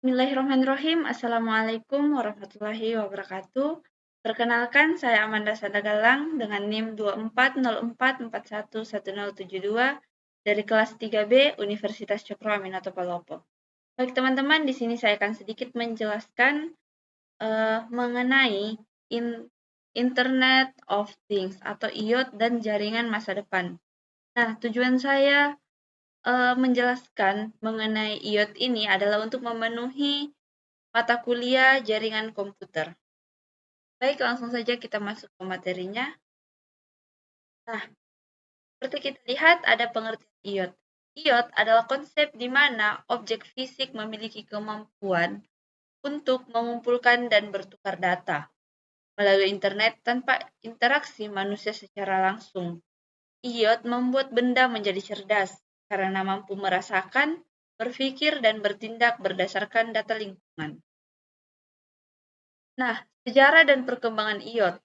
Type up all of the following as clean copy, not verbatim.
Bismillahirrahmanirrahim. Assalamualaikum warahmatullahi wabarakatuh. Perkenalkan, saya Amanda Sadagalang dengan NIM 2404411072 dari kelas 3B Universitas Cokro Aminoto Palopo. Baik teman-teman, di sini saya akan sedikit menjelaskan mengenai Internet of Things atau IoT dan jaringan masa depan. Nah, tujuan saya menjelaskan mengenai IoT ini adalah untuk memenuhi mata kuliah jaringan komputer. Baik, langsung saja kita masuk ke materinya. Nah, seperti kita lihat ada pengertian IoT. IoT adalah konsep di mana objek fisik memiliki kemampuan untuk mengumpulkan dan bertukar data melalui internet tanpa interaksi manusia secara langsung. IoT membuat benda menjadi cerdas karena mampu merasakan, berpikir, dan bertindak berdasarkan data lingkungan. Nah, sejarah dan perkembangan IoT.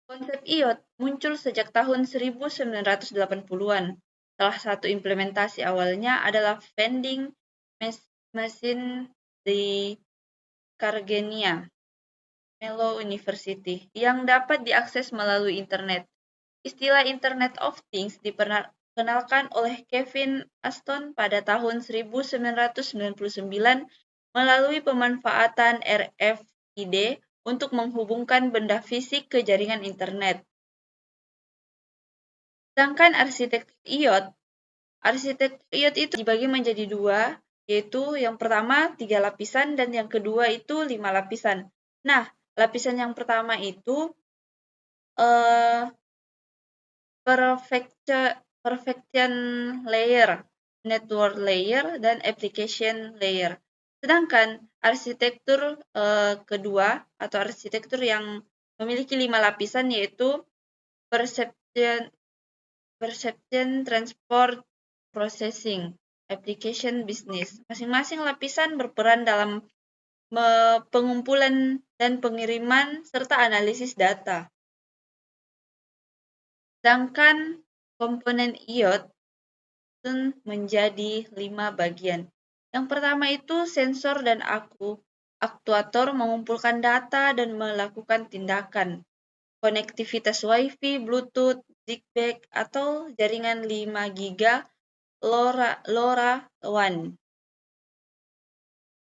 Konsep IoT muncul sejak tahun 1980-an. Salah satu implementasi awalnya adalah vending machine di Carnegie Mellon University yang dapat diakses melalui internet. Istilah Internet of Things diperkenalkan oleh Kevin Ashton pada tahun 1999 melalui pemanfaatan RFID untuk menghubungkan benda fisik ke jaringan internet. Sedangkan arsitektur IoT itu dibagi menjadi dua, yaitu yang pertama 3 lapisan dan yang kedua itu 5 lapisan. Nah, lapisan yang pertama itu perfection layer, network layer, dan application layer. Sedangkan arsitektur kedua atau arsitektur yang memiliki 5 lapisan yaitu perception, transport, processing, application business. Masing-masing lapisan berperan dalam pengumpulan dan pengiriman serta analisis data. Sedangkan komponen IoT menjadi 5 bagian. Yang pertama itu sensor dan aktuator mengumpulkan data dan melakukan tindakan. Konektivitas Wi-Fi, Bluetooth, Zigbee, atau jaringan 5 giga LoRaWAN.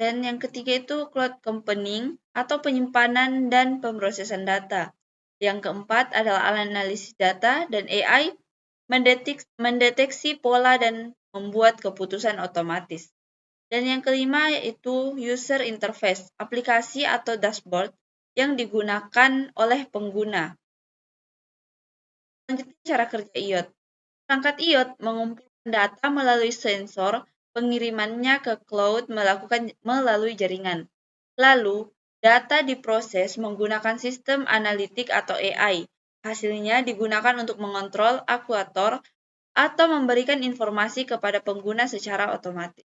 Dan yang ketiga itu cloud computing atau penyimpanan dan pemrosesan data. Yang keempat adalah analisis data dan AI mendeteksi pola dan membuat keputusan otomatis. Dan yang kelima yaitu user interface, aplikasi atau dashboard yang digunakan oleh pengguna. Selanjutnya cara kerja IoT. Perangkat IoT mengumpulkan data melalui sensor, pengirimannya ke cloud melalui jaringan. Lalu, data diproses menggunakan sistem analitik atau AI. Hasilnya digunakan untuk mengontrol aktuator atau memberikan informasi kepada pengguna secara otomatis.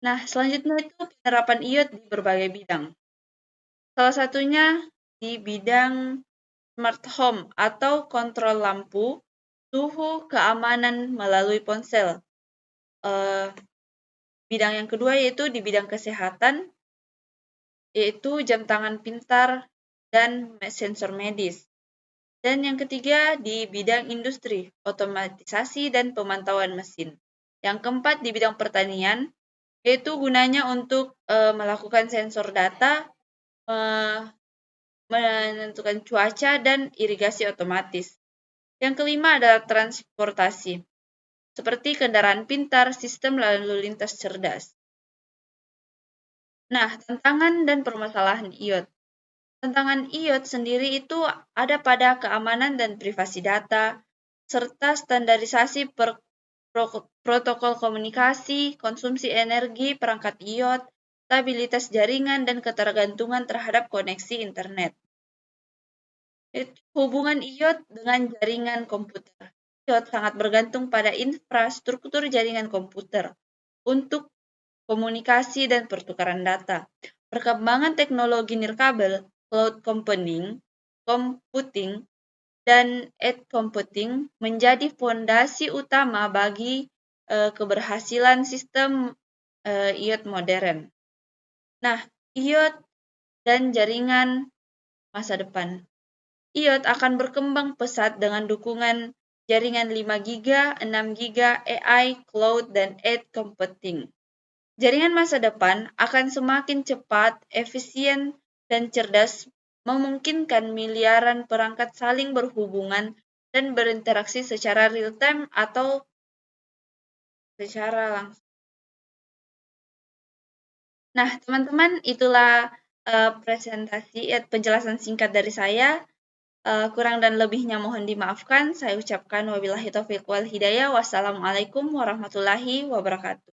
Nah, selanjutnya itu penerapan IoT di berbagai bidang. Salah satunya di bidang smart home atau kontrol lampu, suhu, keamanan melalui ponsel. Bidang yang kedua yaitu di bidang kesehatan, yaitu jam tangan pintar dan sensor medis. Dan yang ketiga di bidang industri, otomatisasi dan pemantauan mesin. Yang keempat di bidang pertanian, yaitu gunanya untuk melakukan sensor data, menentukan cuaca dan irigasi otomatis. Yang kelima adalah transportasi, seperti kendaraan pintar, sistem lalu lintas cerdas. Nah, tantangan dan permasalahan IoT. Tantangan IoT sendiri itu ada pada keamanan dan privasi data, serta standarisasi protokol komunikasi, konsumsi energi perangkat IoT, stabilitas jaringan, dan ketergantungan terhadap koneksi internet. Hubungan IoT dengan jaringan komputer. IoT sangat bergantung pada infrastruktur jaringan komputer untuk komunikasi dan pertukaran data. Perkembangan teknologi nirkabel, cloud computing, dan edge computing menjadi fondasi utama bagi keberhasilan sistem IoT modern. Nah, IoT dan jaringan masa depan. IoT akan berkembang pesat dengan dukungan jaringan 5 GB, 6 GB, AI, cloud, dan edge computing. Jaringan masa depan akan semakin cepat, efisien, dan cerdas, memungkinkan miliaran perangkat saling berhubungan dan berinteraksi secara real-time atau secara langsung. Nah, teman-teman, itulah penjelasan singkat dari saya. Kurang dan lebihnya mohon dimaafkan. Saya ucapkan wabillahi taufiq wal hidayah. Wassalamualaikum warahmatullahi wabarakatuh.